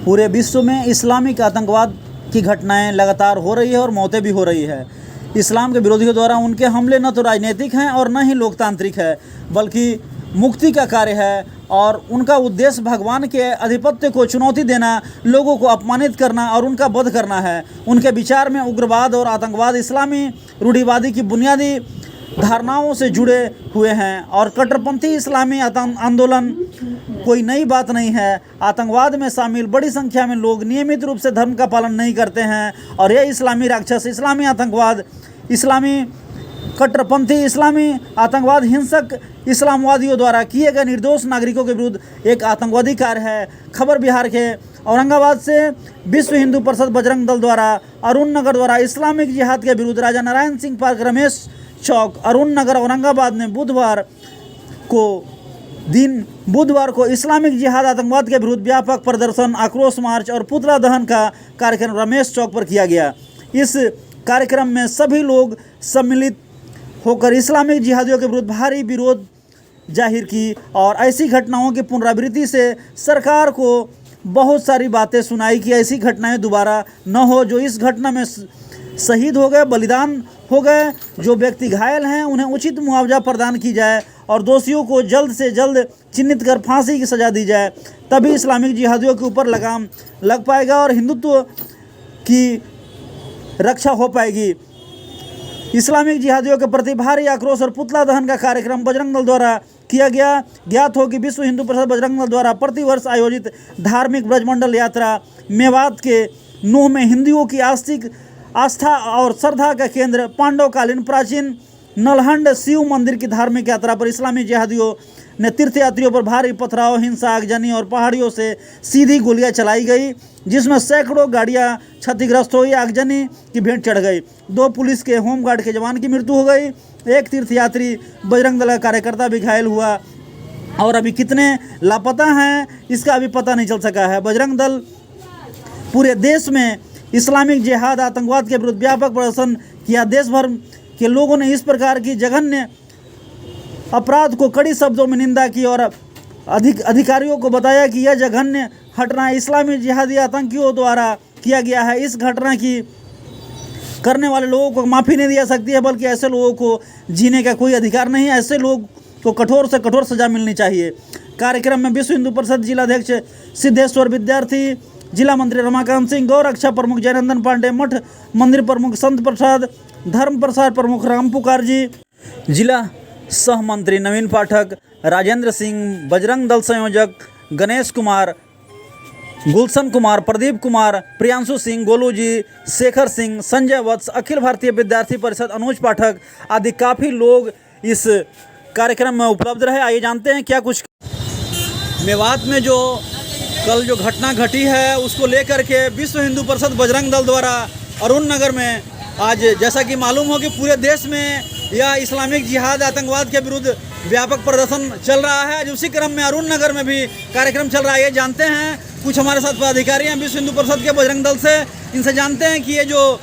पूरे विश्व में इस्लामिक आतंकवाद की घटनाएं लगातार हो रही है और मौतें भी हो रही है। इस्लाम के विरोधियों द्वारा उनके हमले न तो राजनीतिक हैं और न ही लोकतांत्रिक है, बल्कि मुक्ति का कार्य है और उनका उद्देश्य भगवान के आधिपत्य को चुनौती देना, लोगों को अपमानित करना और उनका वध करना है। उनके विचार में उग्रवाद और आतंकवाद इस्लामी रूढ़िवादी की बुनियादी धारणाओं से जुड़े हुए हैं और कट्टरपंथी इस्लामी आंदोलन कोई नई बात नहीं है। आतंकवाद में शामिल बड़ी संख्या में लोग नियमित रूप से धर्म का पालन नहीं करते हैं और यह इस्लामी राक्षस, इस्लामी आतंकवाद, इस्लामी कट्टरपंथी इस्लामी आतंकवाद हिंसक इस्लामवादियों द्वारा किए गए निर्दोष नागरिकों के विरुद्ध एक आतंकवादी कार्य है। खबर बिहार के औरंगाबाद से विश्व हिंदू परिषद बजरंग दल द्वारा अरुण नगर द्वारा इस्लामिक जिहाद के विरुद्ध राजा नारायण सिंह पार्क, रमेश चौक, अरुण नगर, औरंगाबाद में बुधवार को इस्लामिक जिहाद आतंकवाद के विरुद्ध व्यापक प्रदर्शन, आक्रोश मार्च और पुतला दहन का कार्यक्रम रमेश चौक पर किया गया। इस कार्यक्रम में सभी लोग सम्मिलित होकर इस्लामिक जिहादियों के विरुद्ध भारी विरोध जाहिर की और ऐसी घटनाओं की पुनरावृत्ति से सरकार को बहुत सारी बातें सुनाई कि ऐसी घटनाएं दोबारा न हो। जो इस घटना में शहीद हो गए, बलिदान हो गए, जो व्यक्ति घायल हैं, उन्हें उचित मुआवजा प्रदान की जाए और दोषियों को जल्द से जल्द चिन्हित कर फांसी की सज़ा दी जाए। तभी इस्लामिक जिहादियों के ऊपर लगाम लग पाएगा और हिंदुत्व की रक्षा हो पाएगी। इस्लामिक जिहादियों के प्रति भारी आक्रोश और पुतला दहन का कार्यक्रम बजरंग दल द्वारा किया गया। ज्ञात हो कि विश्व हिंदू परिषद बजरंग दल द्वारा प्रतिवर्ष आयोजित धार्मिक ब्रजमंडल यात्रा मेवात के नूह में हिंदुओं की आस्था और श्रद्धा का केंद्र पांडवकालीन प्राचीन नलहंड शिव मंदिर की धार्मिक यात्रा पर इस्लामी जिहादियों ने तीर्थयात्रियों पर भारी पथराव, हिंसा, आगजनी और पहाड़ियों से सीधी गोलियां चलाई गई, जिसमें सैकड़ों गाड़ियां क्षतिग्रस्त हुई, आगजनी की भेंट चढ़ गई। 2 पुलिस के होमगार्ड के जवान की मृत्यु हो गई। एक तीर्थयात्री बजरंग दल का कार्यकर्ता भी घायल हुआ और अभी कितने लापता हैं इसका अभी पता नहीं चल सका है। बजरंग दल पूरे देश में इस्लामिक जिहाद आतंकवाद के विरुद्ध व्यापक प्रदर्शन किया। देश भर के लोगों ने इस प्रकार की जघन्य अपराध को कड़ी शब्दों में निंदा की और अधिकारियों को बताया कि यह जघन्य घटना इस्लामी जिहादी आतंकियों द्वारा किया गया है। इस घटना की करने वाले लोगों को माफ़ी नहीं दी जा सकती है, बल्कि ऐसे लोगों को जीने का कोई अधिकार नहीं है। ऐसे लोग को कठोर से कठोर सजा मिलनी चाहिए। कार्यक्रम में विश्व हिंदू परिषद जिलाध्यक्ष सिद्धेश्वर विद्यार्थी, जिला मंत्री रमाकांत सिंह, गौ रक्षा प्रमुख जयनंदन पांडे, मठ मंदिर प्रमुख संत प्रसाद, धर्म प्रसार प्रमुख राम पुकार जी, जिला सह मंत्री नवीन पाठक, राजेंद्र सिंह, बजरंग दल संयोजक गणेश कुमार, गुलशन कुमार, प्रदीप कुमार, प्रियांशु सिंह, गोलू जी, शेखर सिंह, संजय वत्स, अखिल भारतीय विद्यार्थी परिषद अनुज पाठक आदि काफ़ी लोग इस कार्यक्रम में उपलब्ध रहे। आइए जानते हैं क्या कुछ। मेवात में जो कल जो घटना घटी है उसको लेकर के विश्व हिंदू परिषद बजरंग दल द्वारा अरुण नगर में आज जैसा कि मालूम हो कि पूरे देश में यह इस्लामिक जिहाद आतंकवाद के विरुद्ध व्यापक प्रदर्शन चल रहा है। आज उसी क्रम में अरुण नगर में भी कार्यक्रम चल रहा है। ये जानते हैं कुछ हमारे साथ पदाधिकारी हैं विश्व हिंदू परिषद के बजरंग दल से, इनसे जानते हैं कि ये जो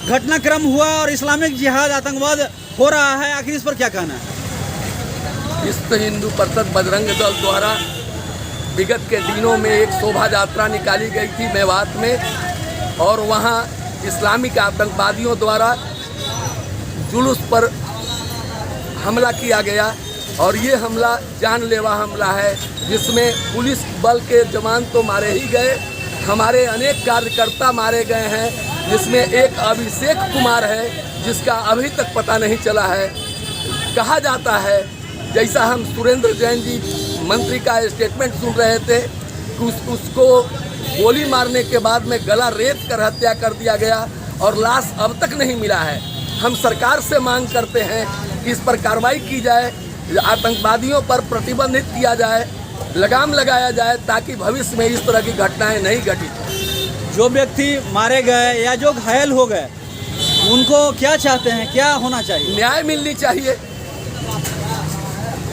घटनाक्रम हुआ और इस्लामिक जिहाद आतंकवाद हो रहा है, आखिर इस पर क्या कहना है। विश्व हिंदू परिषद बजरंग दल द्वारा विगत के दिनों में एक शोभा यात्रा निकाली गई थी मेवात में और वहाँ इस्लामिक आतंकवादियों द्वारा जुलूस पर हमला किया गया और ये हमला जानलेवा हमला है, जिसमें पुलिस बल के जवान तो मारे ही गए, हमारे अनेक कार्यकर्ता मारे गए हैं, जिसमें एक अभिषेक कुमार है जिसका अभी तक पता नहीं चला है। कहा जाता है, जैसा हम सुरेंद्र जैन जी मंत्री का स्टेटमेंट सुन रहे थे कि उसको गोली मारने के बाद में गला रेत कर हत्या कर दिया गया और लाश अब तक नहीं मिला है। हम सरकार से मांग करते हैं कि इस पर कार्रवाई की जाए, आतंकवादियों पर प्रतिबंधित किया जाए, लगाम लगाया जाए ताकि भविष्य में इस तरह की घटनाएं नहीं घटित। जो व्यक्ति मारे गए या जो घायल हो गए उनको क्या चाहते हैं, क्या होना चाहिए? न्याय मिलनी चाहिए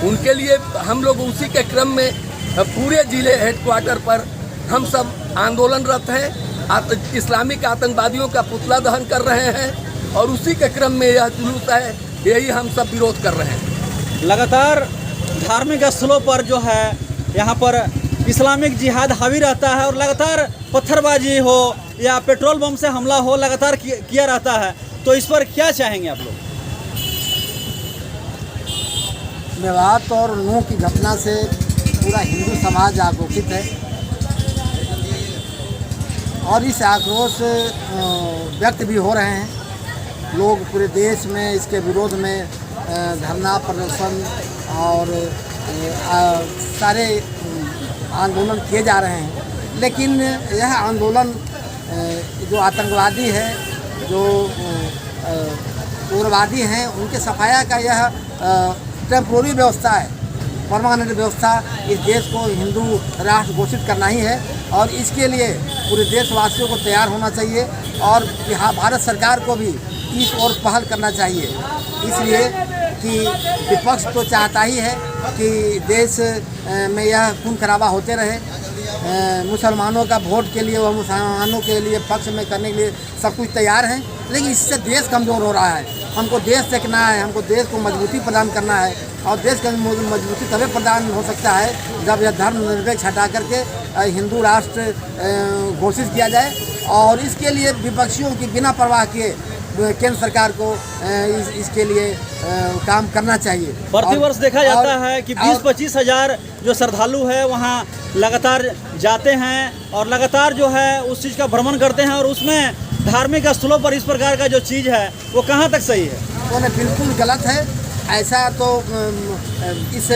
उनके लिए। हम लोग उसी के क्रम में पूरे जिले हेडक्वार्टर पर हम सब आंदोलनरत हैं, इस्लामिक आतंकवादियों का पुतला दहन कर रहे हैं और उसी के क्रम में यह जुलूस है, यही हम सब विरोध कर रहे हैं। लगातार धार्मिक स्थलों पर जो है यहाँ पर इस्लामिक जिहाद हावी रहता है और लगातार पत्थरबाजी हो या पेट्रोल बम से हमला हो लगातार किया रहता है, तो इस पर क्या चाहेंगे आप लोग? मेवात और नूह की घटना से पूरा हिंदू समाज आक्रोशित है और इस आक्रोश व्यक्त भी हो रहे हैं। लोग पूरे देश में इसके विरोध में धरना प्रदर्शन और सारे आंदोलन किए जा रहे हैं, लेकिन यह आंदोलन जो आतंकवादी है, जो उग्रवादी हैं, उनके सफाया का यह टेम्पोररी व्यवस्था है। परमानेंट व्यवस्था इस देश को हिंदू राष्ट्र घोषित करना ही है और इसके लिए पूरे देशवासियों को तैयार होना चाहिए और भारत सरकार को भी इस ओर पहल करना चाहिए, इसलिए कि विपक्ष तो चाहता ही है कि देश में यह खून खराबा होते रहे। मुसलमानों का वोट के लिए, वह मुसलमानों के लिए पक्ष में करने के लिए सब कुछ तैयार हैं, लेकिन इससे देश कमज़ोर हो रहा है। हमको देश देखना है, हमको देश को मजबूती प्रदान करना है और देश का मजबूती तभी प्रदान हो सकता है जब यह धर्मनिरपेक्ष हटा करके हिंदू राष्ट्र घोषित किया जाए और इसके लिए विपक्षियों की बिना परवाह किए केंद्र सरकार को इसके लिए काम करना चाहिए। प्रतिवर्ष देखा जाता है कि 20-25 हज़ार जो श्रद्धालु है वहाँ लगातार जाते हैं और लगातार जो है उस चीज़ का भ्रमण करते हैं और उसमें धार्मिक स्थलों पर इस प्रकार का जो चीज़ है वो कहाँ तक सही है? वो बिल्कुल गलत है। ऐसा तो इस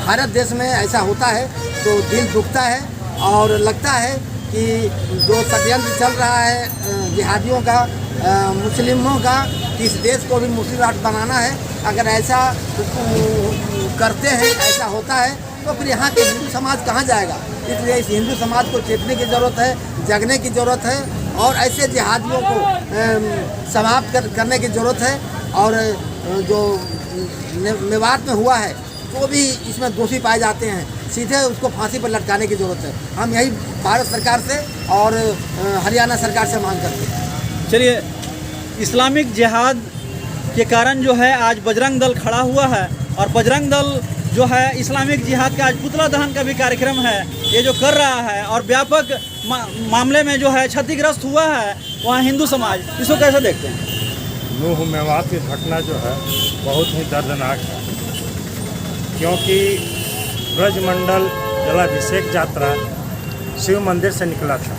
भारत देश में ऐसा होता है तो दिल दुखता है और लगता है कि जो षड्यंत्र चल रहा है जिहादियों का, मुस्लिमों का, कि इस देश को भी मुस्लिम राष्ट्र बनाना है, अगर ऐसा करते हैं, ऐसा होता है तो फिर यहाँ के हिंदू समाज कहाँ जाएगा? इसलिए इस हिंदू समाज को चेतने की ज़रूरत है, जगने की ज़रूरत है और ऐसे जिहादियों को समाप्त करने की ज़रूरत है और जो मेवात में हुआ है जो भी इसमें दोषी पाए जाते हैं सीधे उसको फांसी पर लटकाने की ज़रूरत है। हम यही भारत सरकार से और हरियाणा सरकार से मांग करते हैं। चलिए, इस्लामिक जिहाद के कारण जो है आज बजरंग दल खड़ा हुआ है और बजरंग दल जो है इस्लामिक जिहाद का आज पुतला दहन का भी कार्यक्रम है ये जो कर रहा है और व्यापक मामले में जो है क्षतिग्रस्त हुआ है वहाँ हिंदू समाज, इसको कैसे देखते हैं? नूह मेवात की घटना जो है बहुत ही दर्दनाक है, क्योंकि ब्रजमंडल जलाभिषेक यात्रा शिव मंदिर से निकला था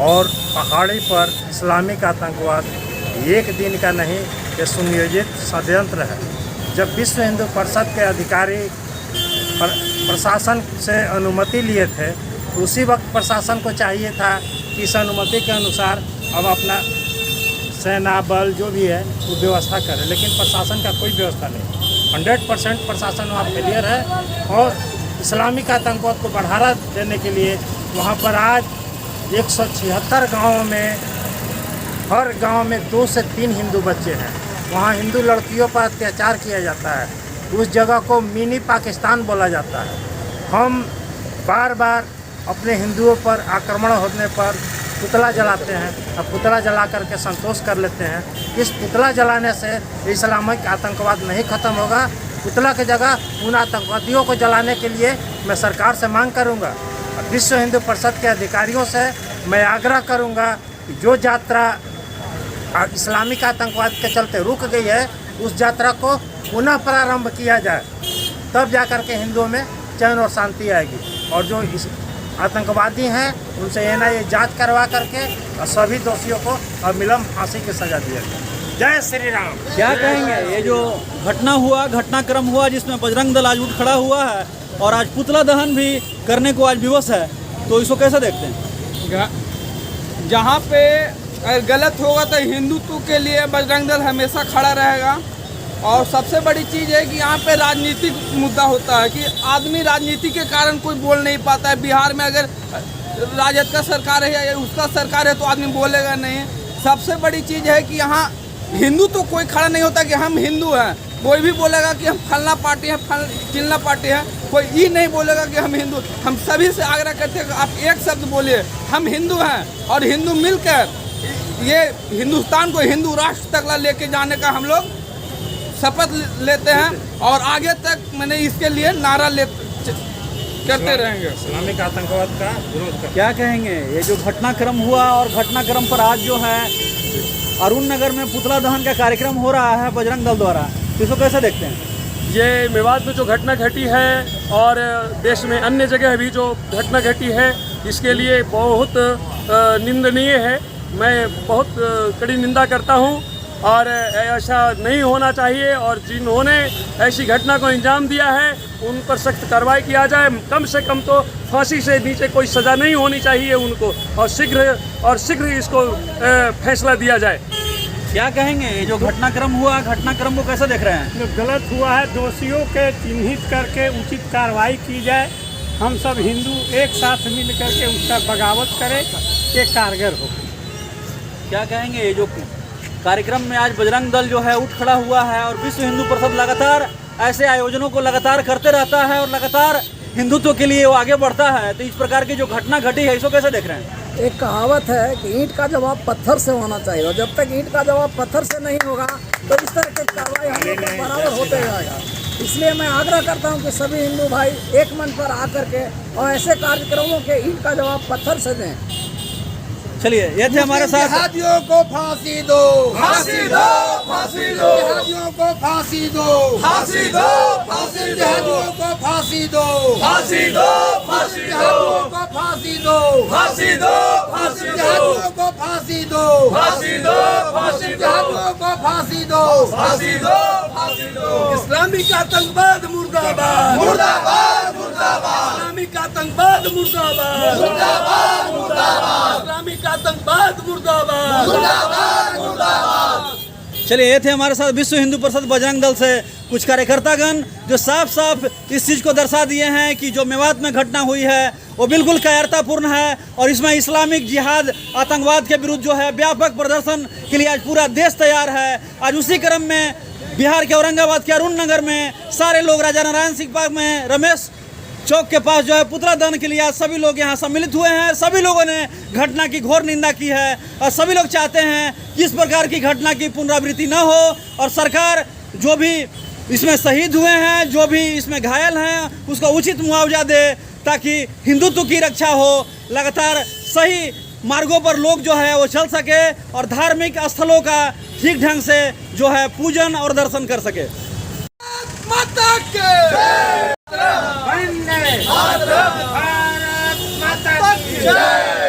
और पहाड़ी पर इस्लामिक आतंकवाद एक दिन का नहीं, ये सुनियोजित षड्यंत्र है। जब विश्व हिंदू परिषद के अधिकारी प्रशासन से अनुमति लिए थे तो उसी वक्त प्रशासन को चाहिए था कि इस अनुमति के अनुसार अब अपना सेना बल जो भी है वो व्यवस्था करे, लेकिन प्रशासन का कोई व्यवस्था नहीं। 100% प्रशासन वहाँ फेलियर है और इस्लामिक आतंकवाद को बढ़ावा देने के लिए वहाँ पर आज 176 गाँवों में हर गांव में 2 से 3 हिंदू बच्चे हैं। वहाँ हिंदू लड़कियों पर अत्याचार किया जाता है। उस जगह को मिनी पाकिस्तान बोला जाता है। हम बार बार अपने हिंदुओं पर आक्रमण होने पर पुतला जलाते हैं और पुतला जला करके संतोष कर लेते हैं। इस पुतला जलाने से इस्लामिक आतंकवाद नहीं ख़त्म होगा। पुतला की जगह उन आतंकवादियों को जलाने के लिए मैं सरकार से मांग करूंगा। विश्व हिंदू परिषद के अधिकारियों से मैं आग्रह करूंगा कि जो यात्रा इस्लामिक आतंकवाद के चलते रुक गई है उस यात्रा को पुनः प्रारंभ किया जाए, तब जाकर के हिंदुओं में चैन और शांति आएगी। और जो इस आतंकवादी हैं उनसे NIA जांच करवा करके और सभी दोषियों को अविलंब फांसी की सजा दिया जाए। जय श्री राम। क्या कहेंगे, ये जो घटनाक्रम हुआ जिसमें बजरंग दल आज उठ खड़ा हुआ है और आज पुतला दहन भी करने को आज विवश है, तो इसको कैसे देखते हैं? जहाँ पे गलत होगा तो हिंदुत्व के लिए बजरंग दल हमेशा खड़ा रहेगा। और सबसे बड़ी चीज़ है कि यहाँ पे राजनीतिक मुद्दा होता है कि आदमी राजनीति के कारण कोई बोल नहीं पाता है। बिहार में अगर राजद का सरकार है या उसका सरकार है तो आदमी बोलेगा नहीं। सबसे बड़ी चीज़ है कि यहाँ हिंदू तो कोई खड़ा नहीं होता कि हम हिंदू हैं। कोई भी बोलेगा कि हम फलना पार्टी हैं, चिल्ला पार्टी है, कोई ये नहीं बोलेगा कि हम हिंदू। हम सभी से आग्रह करते हैं कि आप एक शब्द बोलिए, हम हिंदू हैं और हिंदू मिलकर ये हिंदुस्तान को हिंदू राष्ट्र तक लेके जाने का हम लोग शपथ लेते हैं और आगे तक मैंने इसके लिए नारा करते रहेंगे। इस्लामिक आतंकवाद का विरोध कर। क्या कहेंगे ये जो घटनाक्रम हुआ और घटनाक्रम पर आज जो है अरुण नगर में पुतला दहन का कार्यक्रम हो रहा है बजरंग दल द्वारा, इसको कैसे देखते हैं? ये मेवात में जो घटना घटी है और देश में अन्य जगह भी जो घटना घटी है, इसके लिए बहुत निंदनीय है। मैं बहुत कड़ी निंदा करता हूं और ऐसा नहीं होना चाहिए और जिन्होंने ऐसी घटना को अंजाम दिया है उन पर सख्त कार्रवाई किया जाए। कम से कम तो फांसी से नीचे कोई सज़ा नहीं होनी चाहिए उनको, और शीघ्र इसको फैसला दिया जाए। क्या कहेंगे ये जो घटनाक्रम हुआ, घटनाक्रम को कैसे देख रहे हैं? जो गलत हुआ है दोषियों के चिन्हित करके उचित कार्रवाई की जाए। हम सब हिंदू एक साथ मिल करके उसका बगावत करें, ये कारगर हो। क्या कहेंगे ये जो कार्यक्रम में आज बजरंग दल जो है उठ खड़ा हुआ है और विश्व हिंदू परिषद लगातार ऐसे आयोजनों को लगातार करते रहता है और लगातार हिंदुत्व के लिए वो आगे बढ़ता है, तो इस प्रकार की जो घटना घटी है इसको कैसे देख रहे हैं? एक कहावत है कि ईंट का जवाब पत्थर से होना चाहिए, और जब तक ईंट का जवाब पत्थर से नहीं होगा तो इस तरह की कार्रवाई हम लोग को बराबर होते जाएगा। इसलिए मैं आग्रह करता हूं कि सभी हिंदू भाई एक मंच पर आकर के और ऐसे कार्यक्रमों के ईंट का जवाब पत्थर से दें। चलिए ये थे हमारे साथ। जिहादियों को फांसी दो, फांसी दो, फांसी दो। जिहादियों को फांसी दो, फांसी दो, फांसी दो। जिहादियों को फांसी दो, फांसी दो, फांसी दो। जिहादियों को फांसी दो, फांसी दो, फांसी दो। जिहादियों को फांसी दो, फांसी दो, फांसी दो। जिहादियों को फांसी दो, फांसी दो, फांसी दो। इस्लामिक आतंकवाद मुर्दाबाद, मुर्दाबाद, मुर्दाबाद। इस्लामिक आतंकवाद मुर्दाबाद, मुर्दाबाद, मुर्दाबाद। इस्लामिक आतंकवाद मुर्दाबाद, मुर्दाबाद, मुर्दाबाद। चलिए ये थे हमारे साथ विश्व हिंदू परिषद बजरंग दल से कुछ कार्यकर्तागण जो साफ साफ इस चीज़ को दर्शा दिए हैं कि जो मेवात में घटना हुई है वो बिल्कुल कायरतापूर्ण है और इसमें इस्लामिक जिहाद आतंकवाद के विरुद्ध जो है व्यापक प्रदर्शन के लिए आज पूरा देश तैयार है। आज उसी क्रम में बिहार के औरंगाबाद के अरुण नगर में सारे लोग राजा नारायण सिंह पार्क में रमेश चौक के पास जो है पुतला दहन के लिए आज सभी लोग यहाँ सम्मिलित हुए हैं। सभी लोगों ने घटना की घोर निंदा की है और सभी लोग चाहते हैं कि इस प्रकार की घटना की पुनरावृत्ति न हो और सरकार जो भी इसमें शहीद हुए हैं, जो भी इसमें घायल हैं, उसका उचित मुआवजा दे ताकि हिंदुत्व की रक्षा हो। लगातार सही मार्गों पर लोग जो है वो चल सके और धार्मिक स्थलों का ठीक ढंग से जो है पूजन और दर्शन कर सके। माता के वंदे भारत माता की जय।